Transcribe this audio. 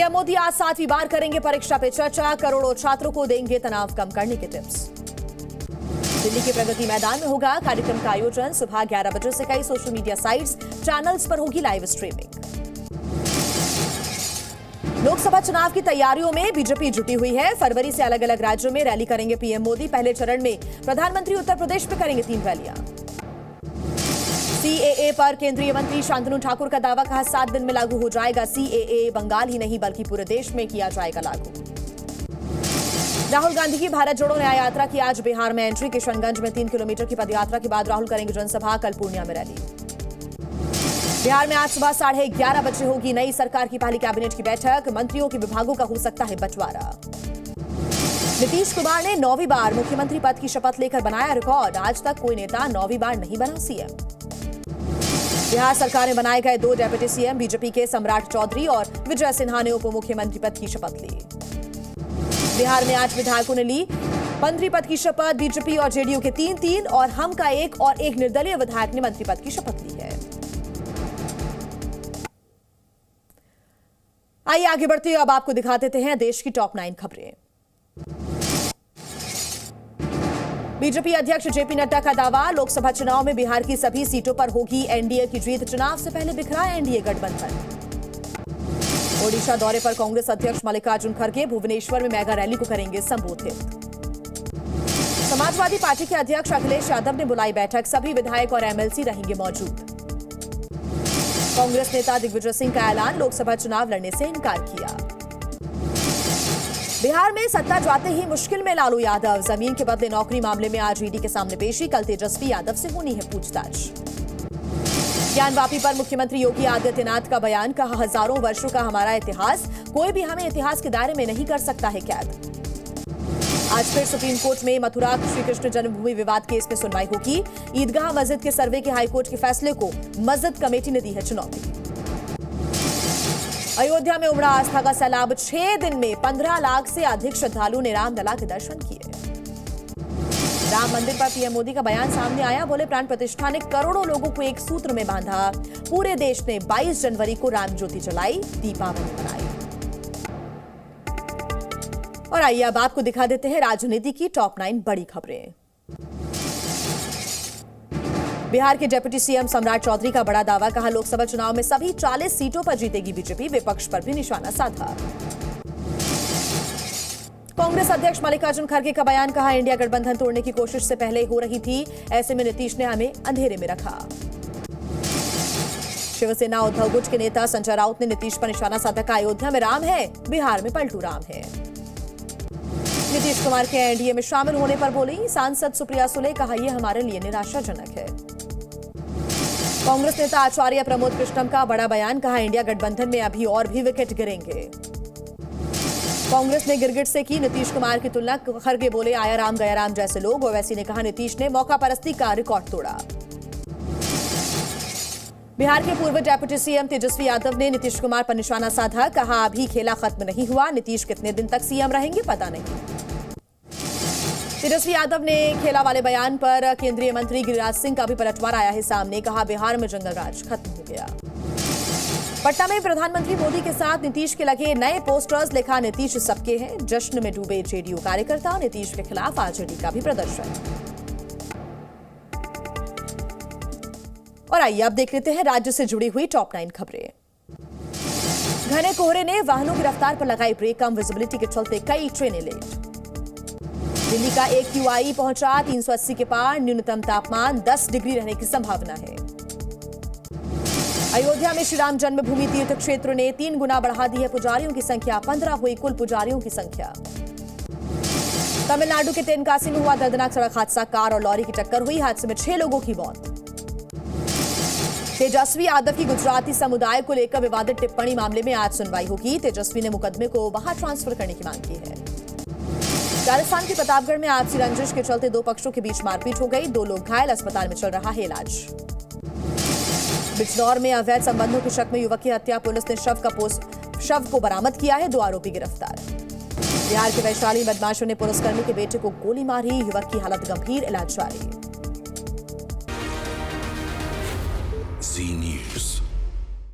PM Modi आज 7वीं बार करेंगे परीक्षा पे चर्चा, करोड़ों छात्रों को देंगे तनाव कम करने के टिप्स। दिल्ली के प्रगति मैदान में होगा कार्यक्रम का आयोजन, सुबह 11 बजे से कई सोशल मीडिया साइट्स, चैनल्स पर होगी लाइव स्ट्रीमिंग। लोकसभा चुनाव की तैयारियों में बीजेपी जुटी हुई है। फरवरी से अलग अलग राज्यों में रैली करेंगे पीएम मोदी। पहले चरण में प्रधानमंत्री उत्तर प्रदेश में करेंगे 3 रैलियां। सीएए पर केंद्रीय मंत्री शांतनु ठाकुर का दावा, कहा 7 दिन में लागू हो जाएगा सीएए। बंगाल ही नहीं बल्कि पूरे देश में किया जाएगा लागू। राहुल गांधी की भारत जोड़ो न्याय यात्रा की आज बिहार में एंट्री। किशनगंज में 3 किलोमीटर की पदयात्रा के बाद राहुल करेंगे जनसभा, कल पूर्णिया में रैली। बिहार में आज सुबह 11:30 बजे होगी नई सरकार की पहली कैबिनेट की बैठक। मंत्रियों के विभागों का हो सकता है बंटवारा। नीतीश कुमार ने 9वीं बार मुख्यमंत्री पद की शपथ लेकर बनाया रिकॉर्ड। आज तक कोई नेता 9वीं बार नहीं बना सीएम। बिहार सरकार में बनाए गए 2 डेप्यूटी सीएम, बीजेपी के सम्राट चौधरी और विजय सिन्हा ने उप मुख्यमंत्री पद की शपथ ली। बिहार में आज विधायकों ने ली मंत्री पद की शपथ। बीजेपी और जेडीयू के 3-3 और हम का 1 और 1 निर्दलीय विधायक ने मंत्री पद की शपथ ली है। आइए आगे बढ़ते हुए अब आपको दिखा देते हैं देश की टॉप 9 खबरें। बीजेपी अध्यक्ष जेपी नड्डा का दावा, लोकसभा चुनाव में बिहार की सभी सीटों पर होगी एनडीए की जीत। चुनाव से पहले बिखरा एनडीए गठबंधन। ओडिशा दौरे पर कांग्रेस अध्यक्ष मल्लिकार्जुन खड़गे भुवनेश्वर में मेगा रैली को करेंगे संबोधित। समाजवादी पार्टी के अध्यक्ष अखिलेश यादव ने बुलाई बैठक, सभी विधायक और एमएलसी रहेंगे मौजूद। कांग्रेस नेता दिग्विजय सिंह का ऐलान, लोकसभा चुनाव लड़ने से इनकार किया। बिहार में सत्ता जाते ही मुश्किल में लालू यादव, जमीन के बदले नौकरी मामले में आज ईडी के सामने पेशी, कल तेजस्वी यादव से होनी है पूछताछ। ज्ञानवापी पर मुख्यमंत्री योगी आदित्यनाथ का बयान, कहा हजारों वर्षों का हमारा इतिहास, कोई भी हमें इतिहास के दायरे में नहीं कर सकता है कैद। आज फिर सुप्रीम कोर्ट में मथुरा श्री कृष्ण जन्मभूमि विवाद केस में सुनवाई होगी। ईदगाह मस्जिद के सर्वे के हाईकोर्ट के फैसले को मस्जिद कमेटी ने दी है चुनौती। अयोध्या में उमड़ा आस्था का सैलाब, 6 दिन में 15 लाख से अधिक श्रद्धालुओं ने रामलला के दर्शन किए। राम मंदिर पर पीएम मोदी का बयान सामने आया, बोले प्राण प्रतिष्ठा ने करोड़ों लोगों को एक सूत्र में बांधा। पूरे देश ने 22 जनवरी को राम ज्योति जलाई, दीपावली मनाई। और आइए अब आपको दिखा देते हैं राजनीति की टॉप 9 बड़ी खबरें। बिहार के डिप्टी सीएम सम्राट चौधरी का बड़ा दावा, कहा लोकसभा चुनाव में सभी 40 सीटों पर जीतेगी बीजेपी, विपक्ष पर भी निशाना साधा। कांग्रेस अध्यक्ष मल्लिकार्जुन खड़गे का बयान, कहा इंडिया गठबंधन तोड़ने की कोशिश से पहले हो रही थी, ऐसे में नीतीश ने हमें अंधेरे में रखा। शिवसेना उद्धव गुट के नेता संजय राउत ने नीतीश पर निशाना साधा, कहा अयोध्या में राम है, बिहार में पलटू राम है। नीतीश कुमार के एनडीए में शामिल होने पर बोली सांसद सुप्रिया सुले, कहा यह हमारे लिए निराशाजनक है। कांग्रेस नेता आचार्य प्रमोद कृष्णम का बड़ा बयान, कहा इंडिया गठबंधन में अभी और भी विकेट गिरेंगे। कांग्रेस ने गिरगिट से की नीतीश कुमार की तुलना, खड़गे बोले आया राम गया राम जैसे लोग। ओवैसी ने कहा नीतीश ने मौका परस्ती का रिकॉर्ड तोड़ा। बिहार के पूर्व डिप्टी सीएम तेजस्वी यादव ने नीतीश कुमार पर निशाना साधा, कहा अभी खेला खत्म नहीं हुआ, नीतीश कितने दिन तक सीएम रहेंगे पता नहीं। तेजस्वी यादव ने खेला वाले बयान पर केंद्रीय मंत्री गिरिराज सिंह का भी पलटवार आया है सामने, कहा बिहार में जंगल राज खत्म हो गया। पटना में प्रधानमंत्री मोदी के साथ नीतीश के लगे नए पोस्टर्स, लिखा नीतीश सबके हैं। जश्न में डूबे जेडीयू कार्यकर्ता, नीतीश के खिलाफ आरजेडी का भी प्रदर्शन। और आइए अब देख लेते हैं राज्य से जुड़ी हुई टॉप 9 खबरें। घने कोहरे ने वाहनों की रफ्तार पर लगाई ब्रेक, कम विजिबिलिटी के चलते कई ट्रेनें लेट। दिल्ली का AQI पहुंचा 380 के पार, न्यूनतम तापमान 10 डिग्री रहने की संभावना है। अयोध्या में श्री राम जन्मभूमि तीर्थ क्षेत्र ने 3 गुना बढ़ा दी है पुजारियों की संख्या, 15 हुई कुल पुजारियों की संख्या। तमिलनाडु के तेनकासी में हुआ दर्दनाक सड़क हादसा, कार और लॉरी की टक्कर हुई, हादसे में 6 लोगों की मौत। तेजस्वी यादव की गुजराती समुदाय को लेकर विवादित टिप्पणी मामले में आज सुनवाई होगी। तेजस्वी ने मुकदमे को वहां ट्रांसफर करने की मांग की है। राजस्थान के प्रतापगढ़ में आपसी रंजिश के चलते 2 पक्षों के बीच मारपीट हो गई, 2 लोग घायल, अस्पताल में चल रहा है इलाज। बिजनौर में अवैध संबंधों के शक में युवक की हत्या, पुलिस ने शव को बरामद किया है, 2 आरोपी गिरफ्तार। बिहार के वैशाली बदमाशों ने पुलिसकर्मी के बेटे को गोली मारी, युवक की हालत गंभीर, इलाज जारी।